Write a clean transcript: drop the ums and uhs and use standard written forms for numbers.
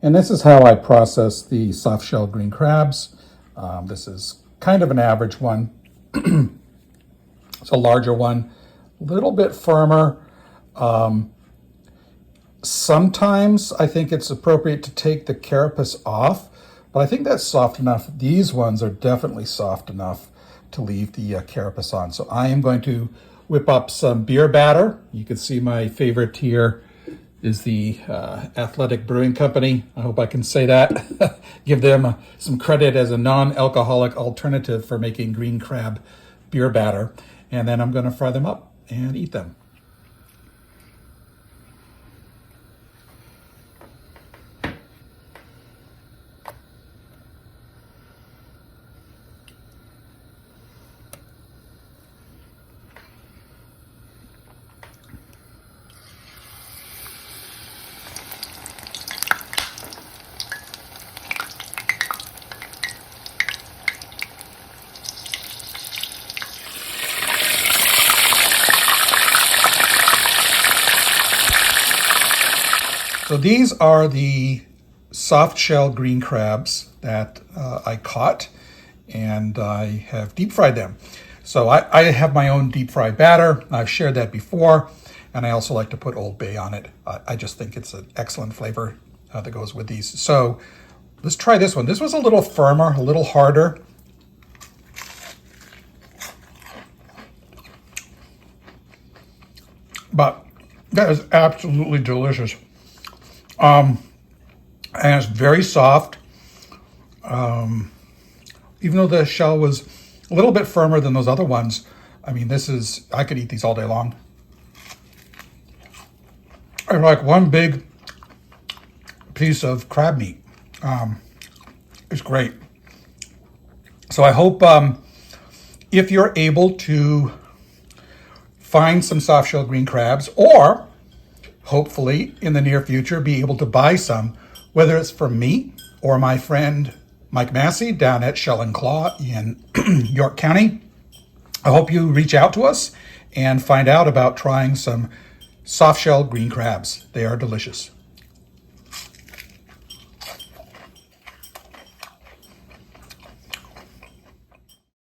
And this is how I process the soft shell green crabs. This is kind of an average one. It's a larger one, a little bit firmer. Sometimes I think it's appropriate to take the carapace off, but I think that's soft enough. These ones are definitely soft enough to leave the carapace on. So I am going to whip up some beer batter. You can see my favorite here is the Athletic Brewing Company. I hope I can say that. Give them some credit as a non-alcoholic alternative for making green crab beer batter. And then I'm going to fry them up and eat them. So these are the soft shell green crabs that I caught, and I have deep fried them. So I have my own deep fried batter. I've shared that before, and I also like to put Old Bay on it. I just think it's an excellent flavor that goes with these. So let's try this one. This was a little firmer, a little harder. But that is absolutely delicious. And it's very soft. Even though the shell was a little bit firmer than those other ones, I mean, I could eat these all day long. I like one big piece of crab meat. It's great. So I hope if you're able to find some soft shell green crabs, or hopefully in the near future be able to buy some, whether it's from me or my friend Mike Massey down at Shell and Claw in York County. I hope you reach out to us and find out about trying some soft shell green crabs. They are delicious.